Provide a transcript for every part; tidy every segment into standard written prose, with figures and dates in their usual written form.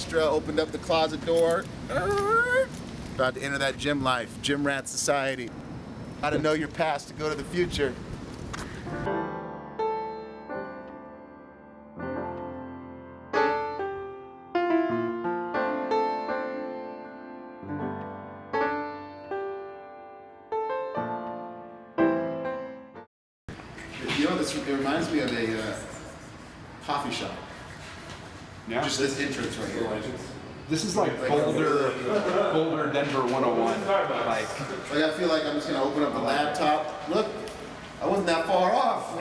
Orchestra, opened up the closet door. About to enter that gym life, gym rat society. How to know your past to go to the future. You know, it reminds me of a coffee shop. Yeah. Just this entrance right here. This is like Boulder, Denver 101. Like I feel like I'm just gonna open up the laptop. Look, I wasn't that far off.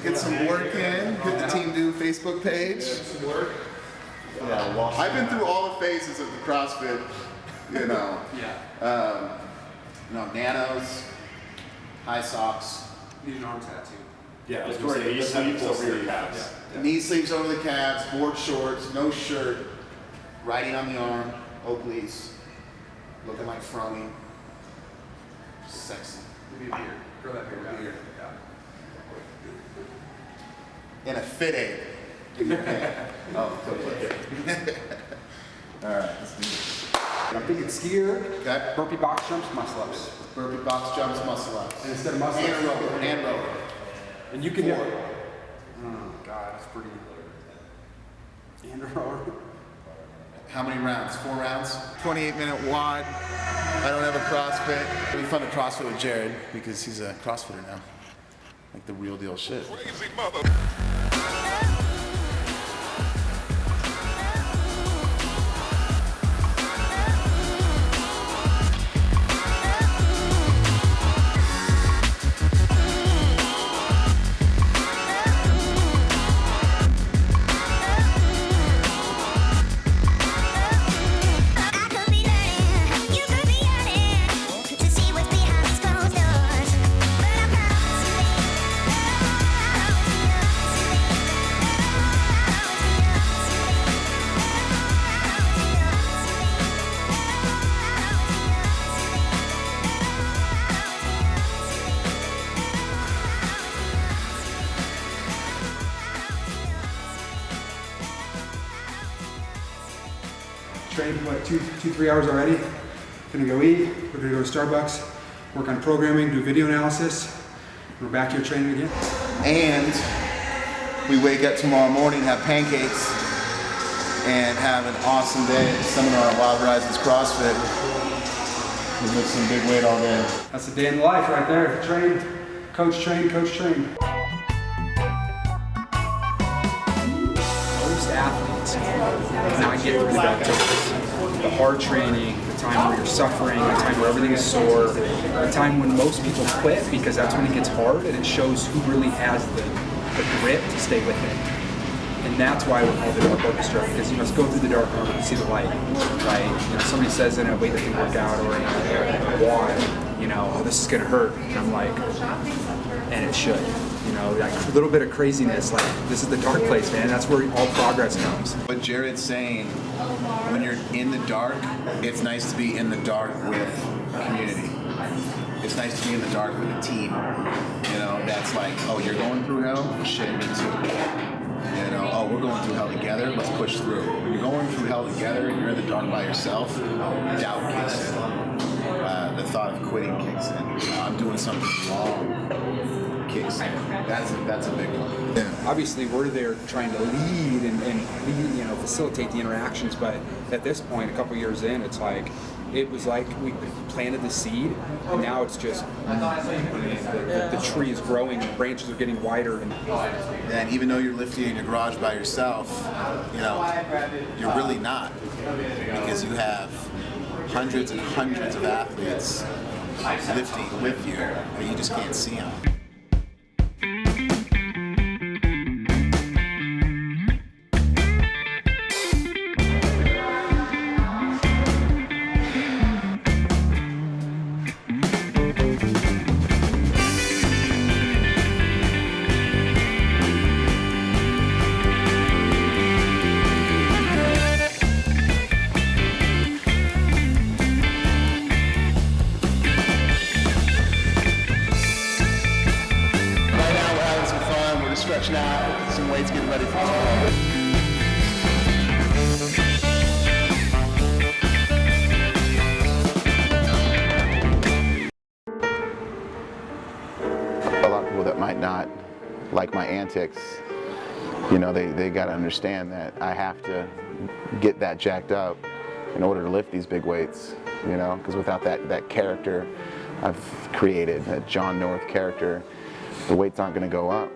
Get some work in. Get the Team Do Facebook page. Yeah, I've been through all the phases of the CrossFit. You know. Nanos, high socks. Need an arm tattoo. Yeah, I was going to say knee sleeves over your calves. Yeah. Knee sleeves over the calves, board shorts, no shirt, riding on the arm, obliques, looking like Froning. Sexy. Maybe a beard. Grow that beard out. Beard. And a fit aid. Oh, totally. All right, let's do this. I'm thinking skier, Okay. burpee box jumps, muscle ups. Burpee box jumps, muscle ups. And instead of muscle And ups, rower. And rower. And you can do 4. Oh God, that's pretty. And a rower. How many rounds? 4 rounds? 28-minute WOD. I don't have a CrossFit. It'd be fun to CrossFit with Jared because he's a CrossFitter now. Like the real deal shit. Crazy mother. Trained what, 3 hours already? Gonna go eat, we're gonna go to Starbucks, work on programming, do video analysis. We're back here training again. And we wake up tomorrow morning, have pancakes, and have an awesome day at the seminar at Wild Horizons CrossFit. We lift some big weight all day. That's the day in the life right there. Train, coach train, coach train. Most athletes not get through the dark times. The hard training, the time where you're suffering, the time where everything is sore, the time when most people quit because that's when it gets hard and it shows who really has the grit to stay with it. And that's why we're called the Dark Orchestra, because you must go through the dark room to see the light, right? You know, somebody says in a weightlifting workout or in a WOD, oh, this is gonna hurt. And I'm like, and it should. Like a little bit of craziness, like this is the dark place, man. That's where all progress comes. What Jared's saying, when you're in the dark, it's nice to be in the dark with community. It's nice to be in the dark with a team. That's like, oh, you're going through hell? Shit, me too. Oh, we're going through hell together, let's push through. When you're going through hell together and you're in the dark by yourself, doubt kicks in. The thought of quitting kicks in. I'm doing something wrong. Kicks in. That's a big one. Yeah. Obviously, we're there trying to lead and facilitate the interactions, but at this point, a couple years in, it was like we planted the seed, and now it's just the tree is growing, the branches are getting wider. And even though you're lifting in your garage by yourself, you're really not, because you have hundreds and hundreds of athletes lifting with you, but you just can't see them. like my antics, you know, they got to understand that I have to get that jacked up in order to lift these big weights, you know, because without that character I've created, that Jon North character, the weights aren't going to go up.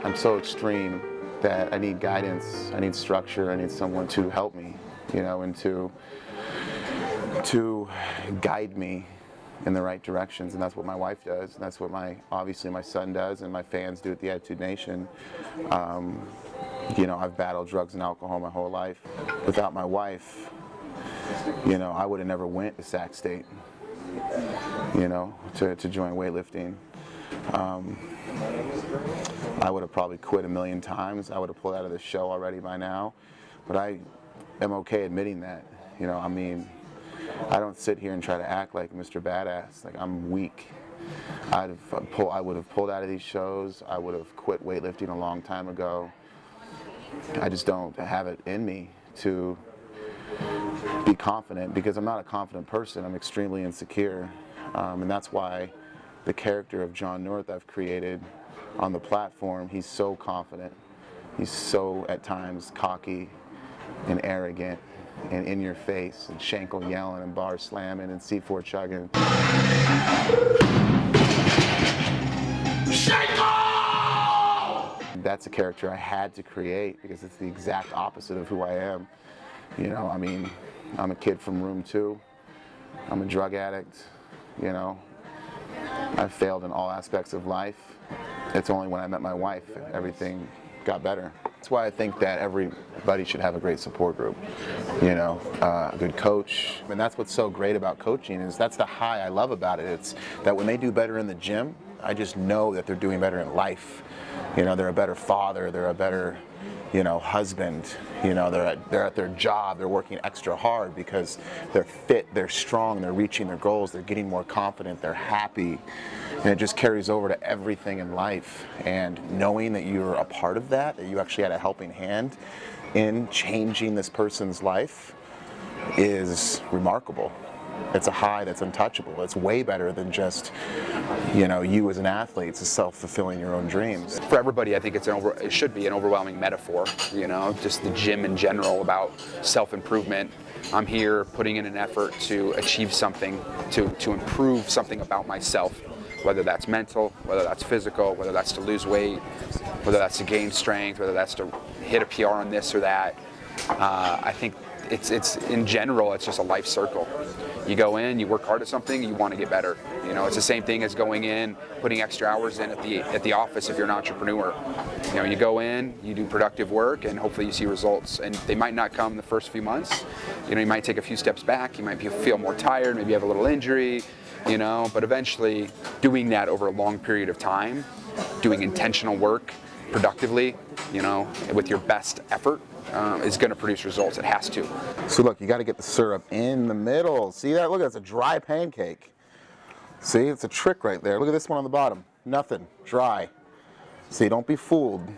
I'm so extreme that I need guidance, I need structure, I need someone to help me, you know, and to guide me in the right directions, and that's what my wife does, and that's what obviously my son does, and my fans do at the Attitude Nation. You know, I've battled drugs and alcohol my whole life. Without my wife, you know, I would have never went to Sac State, you know, to join weightlifting. I would have probably quit a million times. I would have pulled out of the show already by now, but I am okay admitting that. You know, I mean, I don't sit here and try to act like Mr. Badass. Like, I'm weak. I would have pulled out of these shows. I would have quit weightlifting a long time ago. I just don't have it in me to be confident, because I'm not a confident person. I'm extremely insecure, and that's why the character of Jon North I've created on the platform, he's so confident. He's so, at times, cocky and arrogant and in your face, and Shankle yelling and bar slamming and C4 chugging. Shankle! That's a character I had to create because it's the exact opposite of who I am. You know, I mean, I'm a kid from room 2. I'm a drug addict, you know. I've failed in all aspects of life. It's only when I met my wife everything got better. That's why I think that everybody should have a great support group, you know, a good coach. And that's what's so great about coaching, is that's the high I love about it. It's that when they do better in the gym, I just know that they're doing better in life. You know, they're a better father, they're a better, you know, husband, you know, they're at their job, they're working extra hard because they're fit, they're strong, they're reaching their goals, they're getting more confident, they're happy, and it just carries over to everything in life. And knowing that you're a part of that you actually had a helping hand in changing this person's life is remarkable. It's a high that's untouchable. It's way better than just, you know, you as an athlete. It's self-fulfilling your own dreams. For everybody, I think it should be an overwhelming metaphor, you know, just the gym in general, about self-improvement. I'm here putting in an effort to achieve something, to improve something about myself, whether that's mental, whether that's physical, whether that's to lose weight, whether that's to gain strength, whether that's to hit a PR on this or that. I think it's in general, it's just a life circle. You go in, you work hard at something, you want to get better. You know, it's the same thing as going in, putting extra hours in at the office if you're an entrepreneur. You know, you go in, you do productive work, and hopefully you see results. And they might not come the first few months. You know, you might take a few steps back, you might feel more tired, maybe you have a little injury, you know, but eventually doing that over a long period of time, doing intentional work productively, you know, with your best effort, is going to produce results. It has to. So look, you got to get the syrup in the middle. See that? Look, that's a dry pancake. See, it's a trick right there. Look at this one on the bottom. Nothing. Dry. See, don't be fooled.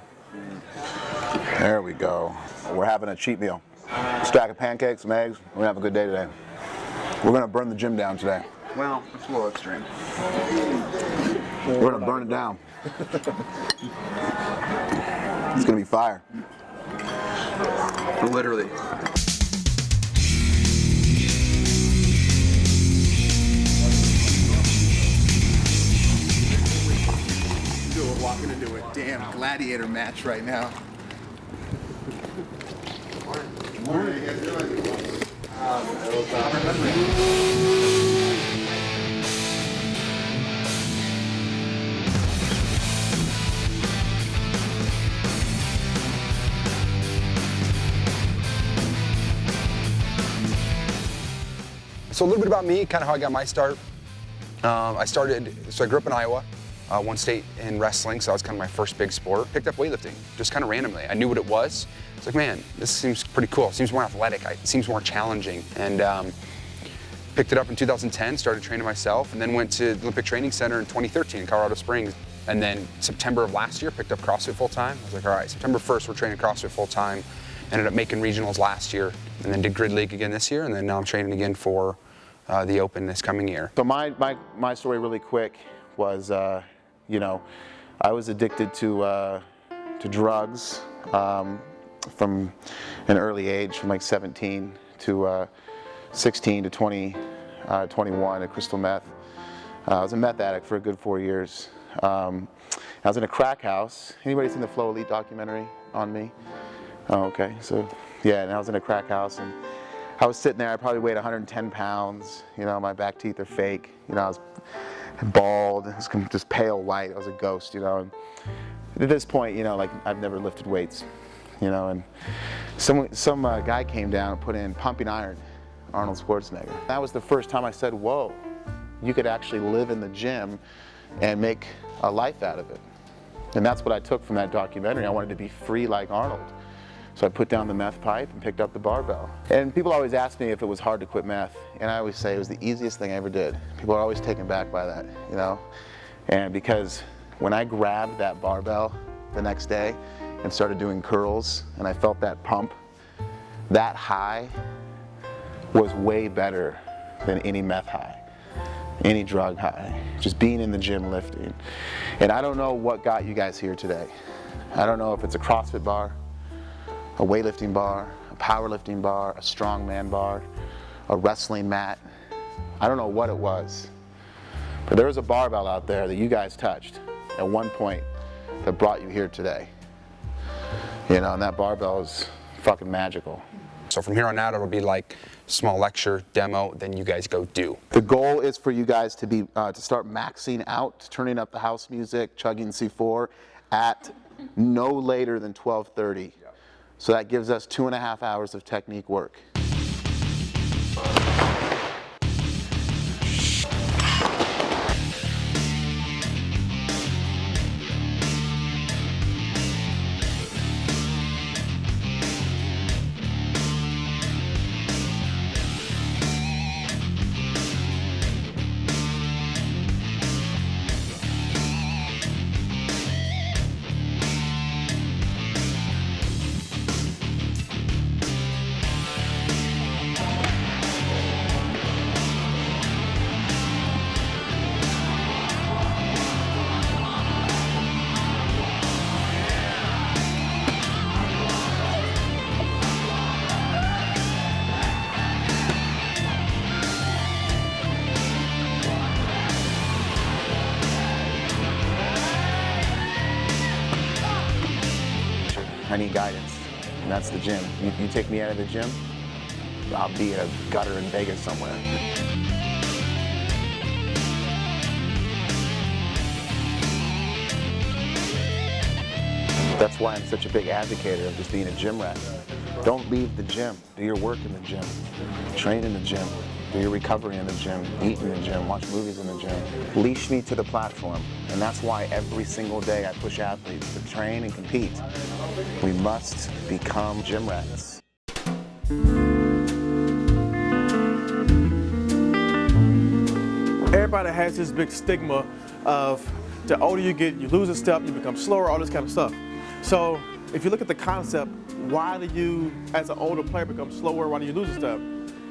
There we go. We're having a cheat meal. Stack of pancakes, some eggs. We're going to have a good day today. We're going to burn the gym down today. Well, it's a little extreme. We're going to burn it down. It's going to be fire. Literally. We're walking into a damn gladiator match right now. What are you guys doing? So a little bit about me, kind of how I got my start. I grew up in Iowa, won state in wrestling, so that was kind of my first big sport. Picked up weightlifting, just kind of randomly. I knew what it was. It's like, man, this seems pretty cool. It seems more athletic. It seems more challenging. And picked it up in 2010, started training myself, and then went to the Olympic Training Center in 2013 in Colorado Springs. And then September of last year, picked up CrossFit full-time. I was like, all right, September 1st, we're training CrossFit full-time. Ended up making regionals last year, and then did Grid League again this year, and then now I'm training again for the Open this coming year. So my story really quick was, you know, I was addicted to drugs from an early age, from like 17 to 16 to 21 at crystal meth. I was a meth addict for a good 4 years. I was in a crack house. Anybody seen the Flow Elite documentary on me? Oh, okay. So yeah, and I was in a crack house, and I was sitting there. I probably weighed 110 pounds. You know, my back teeth are fake. You know, I was bald. I was just pale white. I was a ghost. You know, and at this point, you know, like I've never lifted weights. You know, and some guy came down and put in Pumping Iron, Arnold Schwarzenegger. That was the first time I said, whoa, you could actually live in the gym and make a life out of it. And that's what I took from that documentary. I wanted to be free like Arnold. So I put down the meth pipe and picked up the barbell. And people always ask me if it was hard to quit meth, and I always say it was the easiest thing I ever did. People are always taken back by that, you know? And because when I grabbed that barbell the next day and started doing curls, and I felt that pump, that high was way better than any meth high, any drug high, just being in the gym lifting. And I don't know what got you guys here today. I don't know if it's a CrossFit bar, a weightlifting bar, a powerlifting bar, a strongman bar, a wrestling mat. I don't know what it was, but there was a barbell out there that you guys touched at one point that brought you here today. You know, and that barbell is fucking magical. So from here on out, it'll be like small lecture, demo, then you guys go do. The goal is for you guys to be to start maxing out, turning up the house music, chugging C4 at no later than 12:30. So that gives us 2.5 hours of technique work. I need guidance, and that's the gym. You take me out of the gym, I'll be a gutter in Vegas somewhere. That's why I'm such a big advocate of just being a gym rat. Don't leave the gym. Do your work in the gym. Train in the gym. Do your recovery in the gym. Eat in the gym. Watch movies in the gym. Leash me to the platform. And that's why every single day I push athletes to train and compete. We must become gym rats. Everybody has this big stigma of the older you get, you lose a step, you become slower, all this kind of stuff. So if you look at the concept, why do you, as an older player, become slower? Why do you lose a step?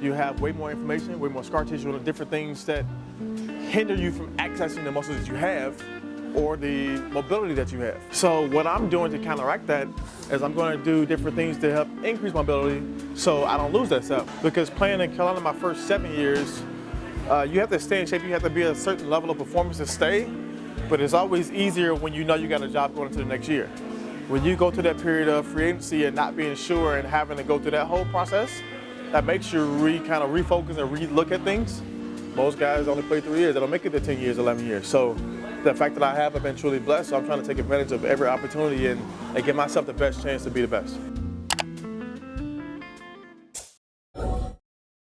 You have way more information, way more scar tissue, and different things that hinder you from accessing the muscles that you have or the mobility that you have. So what I'm doing to counteract that is I'm going to do different things to help increase my ability so I don't lose that step. Because playing in Carolina my first 7 years, you have to stay in shape, you have to be at a certain level of performance to stay, but it's always easier when you know you got a job going into the next year. When you go to that period of free agency and not being sure and having to go through that whole process, that makes you kind of refocus and re-look at things. Most guys only play 3 years, they don't make it to 10 years, 11 years. So the fact that I've been truly blessed, so I'm trying to take advantage of every opportunity and give myself the best chance to be the best.